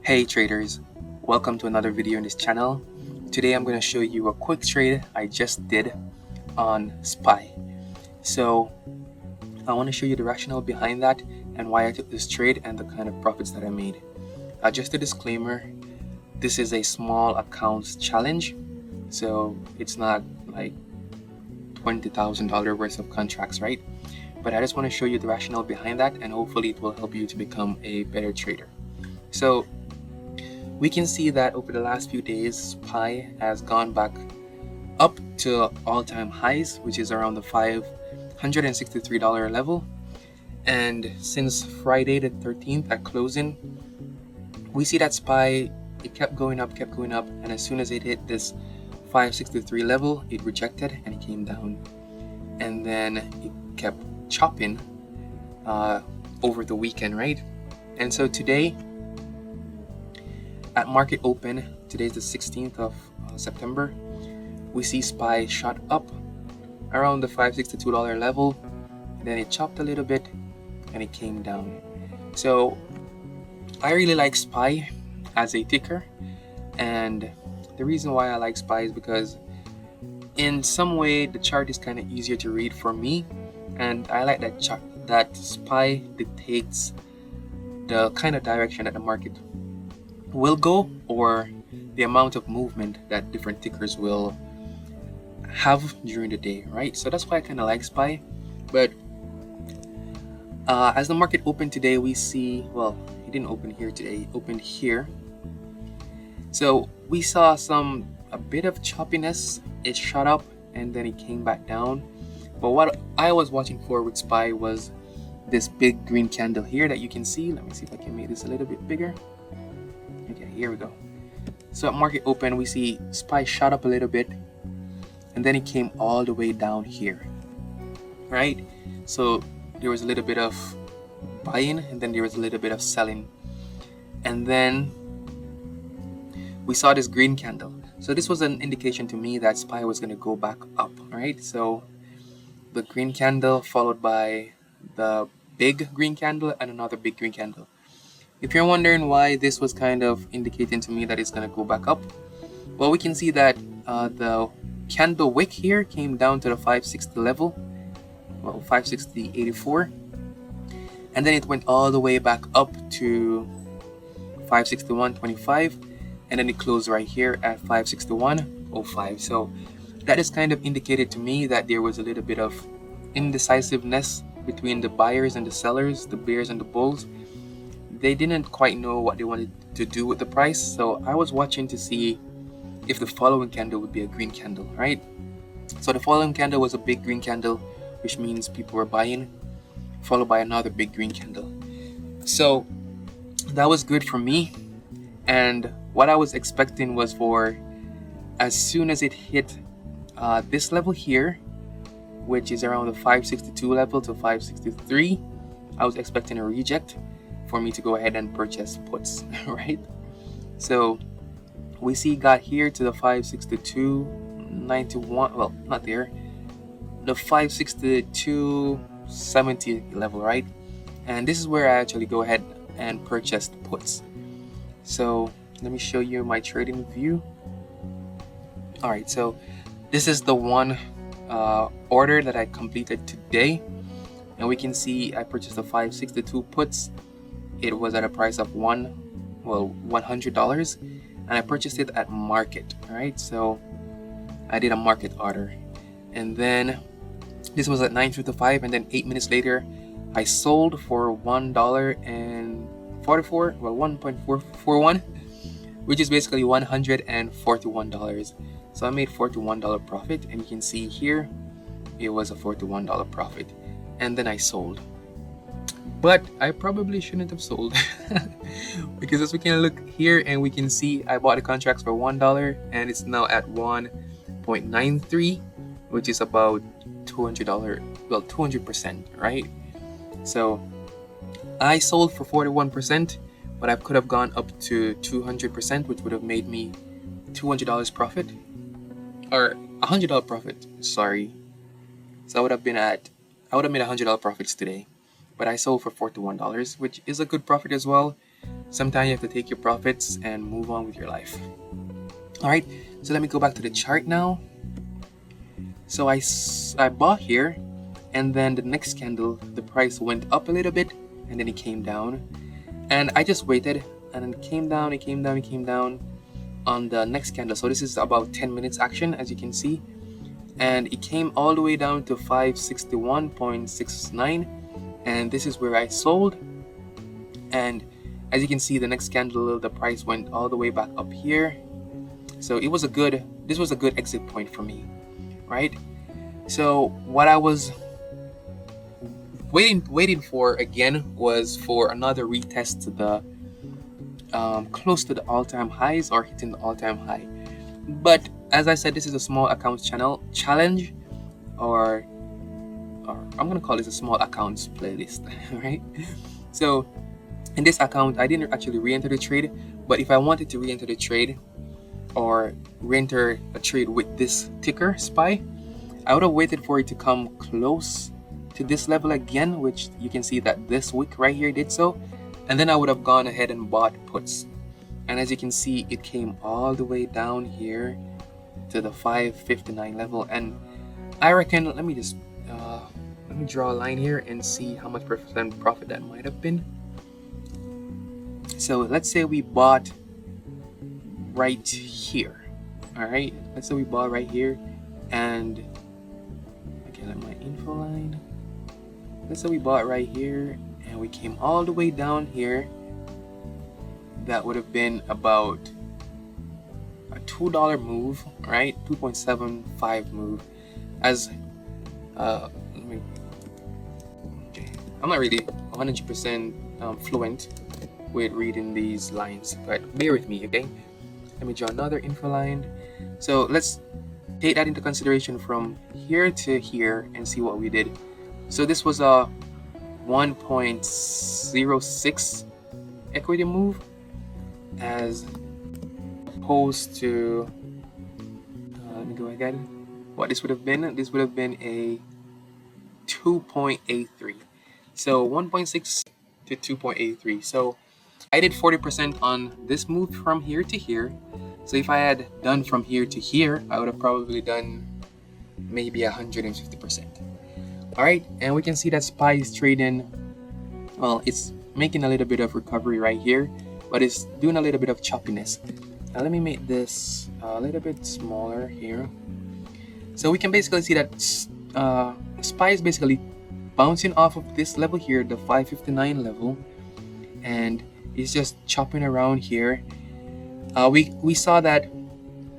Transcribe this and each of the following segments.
Hey traders, welcome to another video in this channel. Today I'm going to show you a quick trade I just did on SPY. So I want to show you the rationale behind that and why I took this trade and the kind of profits that I made. Just a disclaimer, this is a small accounts challenge, so it's not like $20,000 worth of contracts, right? But I just want to show you the rationale behind that, and hopefully it will help you to become a better trader. So we can see that over the last few days, SPY has gone back up to all-time highs, which is around the $563 level. And since Friday the 13th at closing, we see that SPY, it kept going up, and as soon as it hit this 563 level, it rejected and it came down. And then it kept chopping over the weekend, right? And so today, at market open, today's the 16th of September, we see SPY shot up around the $562 level, then it chopped a little bit and it came down. So I really like SPY as a ticker, and the reason why I like SPY is because in some way the chart is kind of easier to read for me, and I like that chart, that SPY dictates the kind of direction that the market will go, or the amount of movement that different tickers will have during the day, right? So that's why I kind of like SPY. But as the market opened today, we see, well, it didn't open here today, it opened here. So we saw a bit of choppiness. It shot up and then it came back down. But what I was watching for with SPY was this big green candle here that you can see. Let me see if I can make this a little bit bigger. Okay, here we go. So at market open, we see SPY shot up a little bit and then it came all the way down here, right? So there was a little bit of buying and then there was a little bit of selling, and then we saw this green candle. So this was an indication to me that SPY was going to go back up, right? So the green candle followed by the big green candle and another big green candle. If you're wondering why this was kind of indicating to me that it's going to go back up, well, we can see that the candle wick here came down to the 560 level, well, 560.84, and then it went all the way back up to 561.25, and then it closed right here at 561.05. So that is kind of indicated to me that there was a little bit of indecisiveness between the buyers and the sellers, the bears and the bulls. They didn't quite know what they wanted to do with the price, so I was watching to see if the following candle would be a green candle, right? So the following candle was a big green candle, which means people were buying, followed by another big green candle. So that was good for me, and what I was expecting was for, as soon as it hit this level here, which is around the 562 level to 563, I was expecting a reject for me to go ahead and purchase puts, right? So we see it got here to the 562.91, well, not there, the 562.70 level, right? And this is where I actually go ahead and purchased puts. So let me show you my trading view. All right, so this is the one order that I completed today, and we can see I purchased the 562 puts. It was at a price of $100, and I purchased it at market. All right, so I did a market order, and then this was at 9:55, and then 8 minutes later I sold for $1.44, well, 1.441, which is basically $141. So I made $41 profit, and you can see here it was a $41 profit, and then I sold. But I probably shouldn't have sold because as we can look here and we can see I bought the contracts for $1 and it's now at 1.93, which is about $200, well, 200%, right? So I sold for 41%, but I could have gone up to 200%, which would have made me $200 profit, or $100 profit, sorry. So I would have made $100 profits today. But I sold for $41, which is a good profit as well. sometimes you have to take your profits and move on with your life. All right, so let me go back to the chart now. So I bought here, and then the next candle, the price went up a little bit, and then it came down. And I just waited, and then it came down, it came down, it came down on the next candle. So this is about 10 minutes action, as you can see. And it came all the way down to 561.69. And this is where I sold. And as you can see, the next candle, the price went all the way back up here. So this was a good exit point for me, right? So what I was waiting for again was for another retest to the close to the all-time highs or hitting the all-time high. But as I said, this is a small accounts channel challenge, or I'm gonna call this a small accounts playlist, right? So in this account, I didn't actually re-enter the trade, but if I wanted to re-enter the trade or re-enter a trade with this ticker SPY, I would have waited for it to come close to this level again, which you can see that this wick right here did so, and then I would have gone ahead and bought puts. And as you can see, it came all the way down here to the 559 level, and I reckon, let me draw a line here and see how much percent profit that might have been. So let's say we bought right here. All right, let's say we bought right here, and okay, let my info line. Let's say we bought right here, and we came all the way down here. That would have been about a $2 move, right? 2.75 move. As I'm not really 100% fluent with reading these lines, but bear with me, okay? Let me draw another info line. So let's take that into consideration from here to here and see what we did. So this was a 1.06 equity move, as opposed to let me go again. What this would have been? This would have been a 2.83. So 1.6 to 2.83. So I did 40% on this move from here to here. So if I had done from here to here, I would have probably done maybe 150%. All right, and we can see that SPY is trading. Well, it's making a little bit of recovery right here, but it's doing a little bit of choppiness. Now let me make this a little bit smaller here. So we can basically see that SPY is basically bouncing off of this level here, the 559 level, and it's just chopping around here. We saw that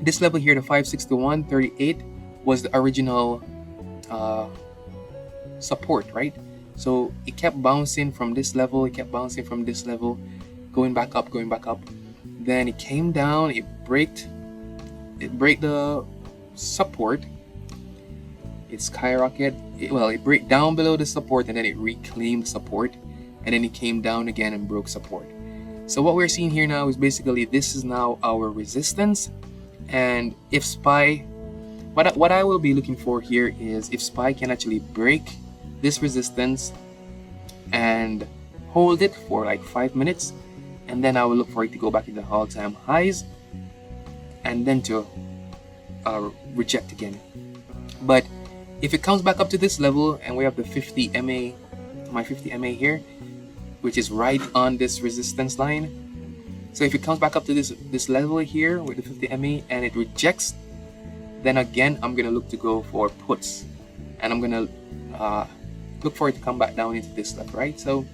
this level here, the 561.38, was the original support, right? So it kept bouncing from this level, it kept bouncing from this level, going back up. Then it came down, it braked the support, it skyrocketed, it broke down below the support, and then it reclaimed support, and then it came down again and broke support. So what we're seeing here now is basically this is now our resistance, and if SPY, what I will be looking for here is if SPY can actually break this resistance and hold it for like 5 minutes, and then I will look for it to go back into all-time highs and then to reject again. But if it comes back up to this level, and we have the 50 MA, my 50 MA here, which is right on this resistance line. So if it comes back up to this level here with the 50 MA and it rejects, then again I'm gonna look to go for puts, and I'm gonna look for it to come back down into this level, right? So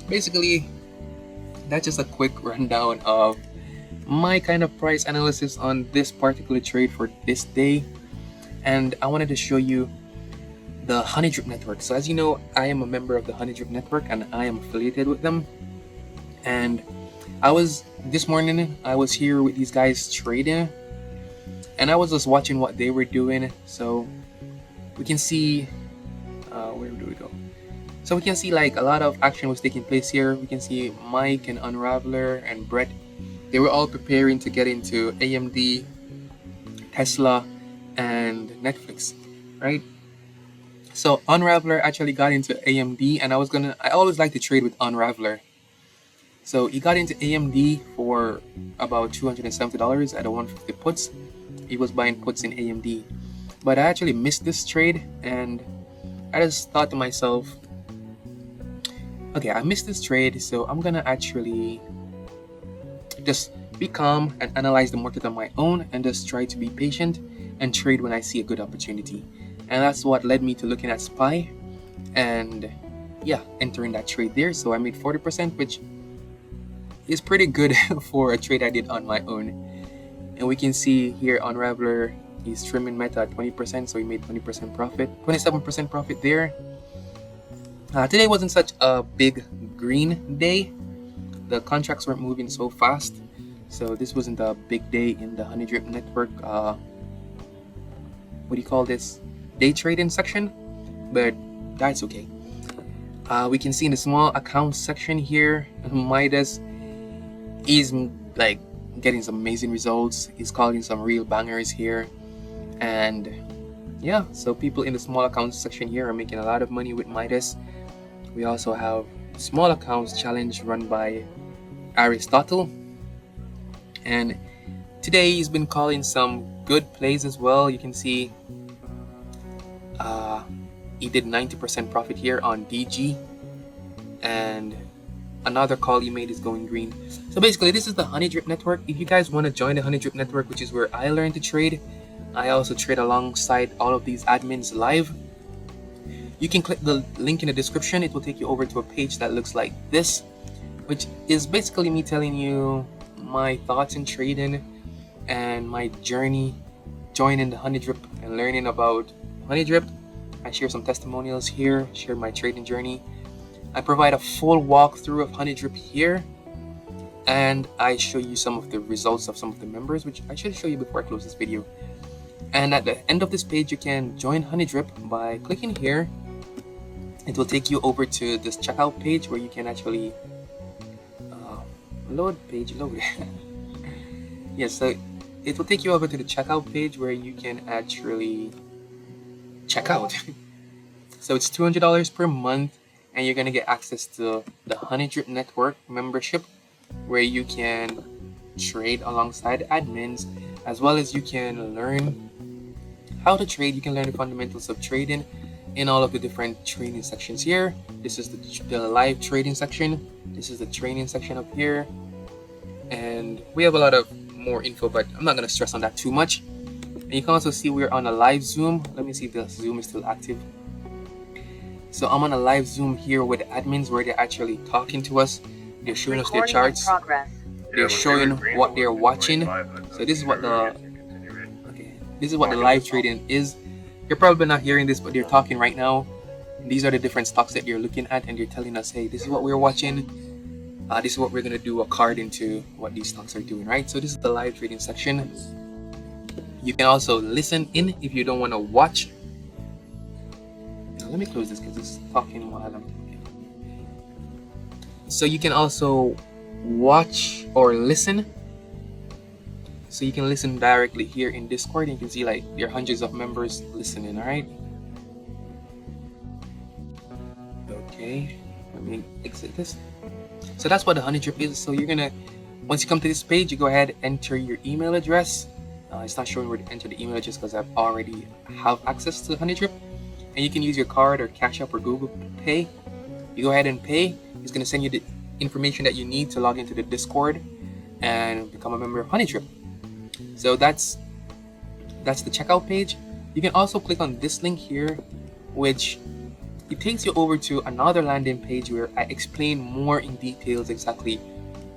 basically, that's just a quick rundown of my kind of price analysis on this particular trade for this day. And I wanted to show you the Honey Drip Network. So as you know, I am a member of the Honey Drip Network, and I am affiliated with them. And this morning I was here with these guys trading, and I was just watching what they were doing. So we can see where do we go? So we can see like a lot of action was taking place here. We can see Mike and Unraveler and Brett. They were all preparing to get into AMD, Tesla, and Netflix, right? So Unraveler actually got into AMD, and I always like to trade with Unraveler. So he got into AMD for about $270 at a 150 puts. He was buying puts in AMD. But I actually missed this trade, and I just thought to myself, okay, I missed this trade, so I'm gonna actually just be calm and analyze the market on my own and just try to be patient and trade when I see a good opportunity. And that's what led me to looking at SPY and yeah, entering that trade there. So I made 40%, which is pretty good for a trade I did on my own. And we can see here on Reveler, he's trimming Meta at 20%, so he made 20% profit, 27% profit there. Today wasn't such a big green day. The contracts weren't moving so fast, so this wasn't a big day in the Honey Drip Network. What do you call this? Day trading section, but that's okay. We can see in the small accounts section here, Midas is like getting some amazing results. He's calling some real bangers here, and yeah, so people in the small accounts section here are making a lot of money with Midas. We also have small accounts challenge run by Aristotle, and today he's been calling some good plays as well. You can see he did 90% profit here on DG, and another call he made is going green. So basically, this is the Honey Drip Network. If you guys want to join the Honey Drip Network, which is where I learned to trade, I also trade alongside all of these admins live. You can click the link in the description. It will take you over to a page that looks like this, which is basically me telling you my thoughts in trading and my journey joining the Honey Drip and learning about Honey Drip. I share some testimonials here, share my trading journey. I provide a full walkthrough of Honey Drip here, and I show you some of the results of some of the members, which I should show you before I close this video. And at the end of this page, you can join Honey Drip by clicking here. It will take you over to this checkout page where you can actually load. Yes, so it will take you over to the checkout page where you can actually check out. So it's $200 per month, and you're gonna get access to the Honey Drip Network membership, where you can trade alongside admins, as well as you can learn how to trade. You can learn the fundamentals of trading in all of the different training sections here. This is the live trading section. This is the training section up here, and we have a lot of more info, but I'm not gonna stress on that too much. And you can also see we're on a live Zoom. Let me see if the Zoom is still active. So I'm on a live Zoom here with admins where they're actually talking to us. They're showing us their charts. They're showing what they're watching. So this is what the live trading is. You're probably not hearing this, but they're talking right now. And these are the different stocks that you're looking at, and they're telling us, hey, this is what we're watching. This is what we're gonna do according to what these stocks are doing, right? So this is the live trading section. You can also listen in if you don't want to watch. Now, let me close this because it's talking while I'm talking. So you can also watch or listen. So you can listen directly here in Discord. You can see like there are hundreds of members listening, all right? Okay, let me exit this. So that's what the Honey Drip is. So you're gonna, once you come to this page, you go ahead, enter your email address. It's not showing where to enter the email address because I've already have access to Honey Drip, and you can use your card or Cash App or Google Pay. You go ahead and pay. It's gonna send you the information that you need to log into the Discord and become a member of Honey Drip. So that's the checkout page. You can also click on this link here, which it takes you over to another landing page where I explain more in details exactly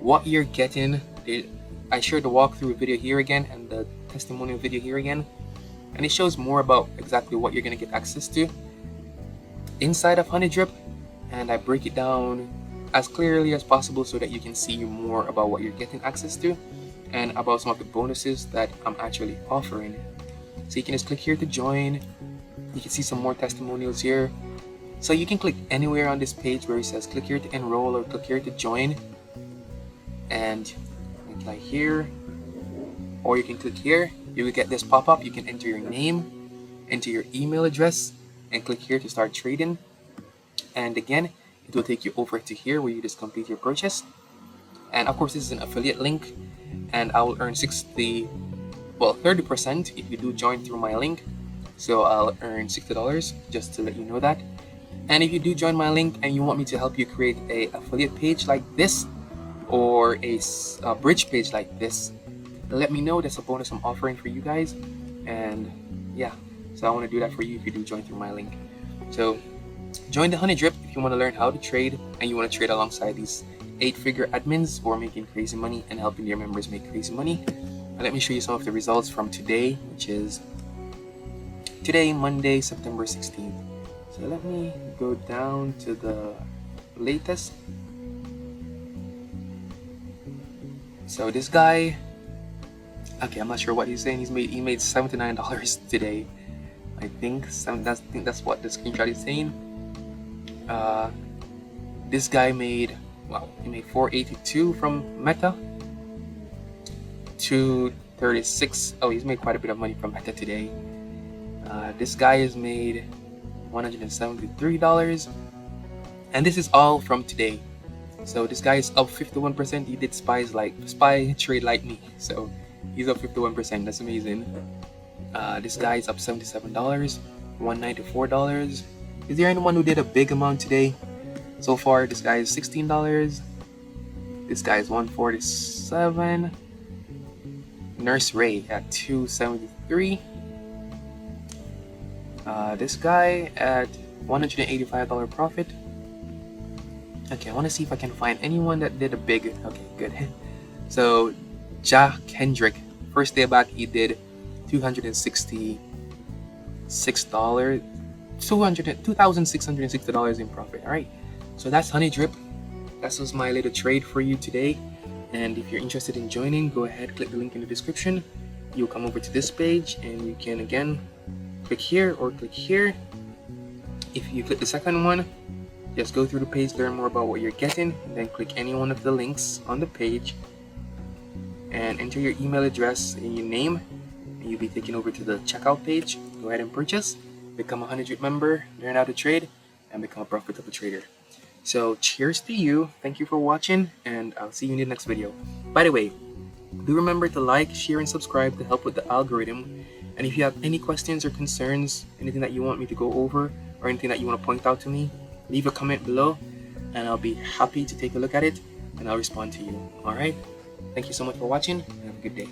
what you're getting. I shared the walkthrough video here again and the testimonial video here again, and it shows more about exactly what you're going to get access to inside of Honey Drip, and I break it down as clearly as possible so that you can see more about what you're getting access to and about some of the bonuses that I'm actually offering. So you can just click here to join. You can see some more testimonials here. So you can click anywhere on this page where it says click here to enroll or click here to join, and like here, or you can click here. You will get this pop-up. You can enter your name, enter your email address, and click here to start trading. And again, it will take you over to here where you just complete your purchase. And of course, this is an affiliate link, and I will earn 30% if you do join through my link. So I'll earn $60, just to let you know that. And if you do join my link and you want me to help you create a affiliate page like this, or a bridge page like this, let me know. That's a bonus I'm offering for you guys. And yeah, so I want to do that for you if you do join through my link. So join the Honey Drip if you want to learn how to trade, and you want to trade alongside these 8-figure admins who are making crazy money and helping their members make crazy money. And let me show you some of the results from today, which is today, Monday, September 16th. So let me go down to the latest. So this guy, okay, I'm not sure what he's saying. He made $79 today. I think that's what the screenshot is saying. This guy made, he made 482 from Meta. 236. Oh, he's made quite a bit of money from Meta today. This guy has made $173, and this is all from today. So this guy is up 51%. He did spy trade like me, so he's up 51%. That's amazing. This guy is up $77, $194. Is there anyone who did a big amount today? So far, this guy is $16. This guy is $147. Nurse Ray at $273. This guy at $185 profit. Okay, I want to see if I can find anyone that did a big. Okay, good. So, Ja Kendrick, first day back, he did $266, $2,660 in profit. All right, so that's Honey Drip. That was my little trade for you today. And if you're interested in joining, go ahead, click the link in the description. You'll come over to this page, and you can again click here or click here. If you click the second one, just go through the page, learn more about what you're getting, and then click any one of the links on the page and enter your email address and your name, and you'll be taken over to the checkout page. Go ahead and purchase, become a Honey Drip member, learn how to trade, and become a profitable trader. So cheers to you. Thank you for watching, and I'll see you in the next video. By the way, do remember to like, share, and subscribe to help with the algorithm. And if you have any questions or concerns, anything that you want me to go over, or anything that you want to point out to me, leave a comment below, and I'll be happy to take a look at it, and I'll respond to you. All right? Thank you so much for watching, and have a good day.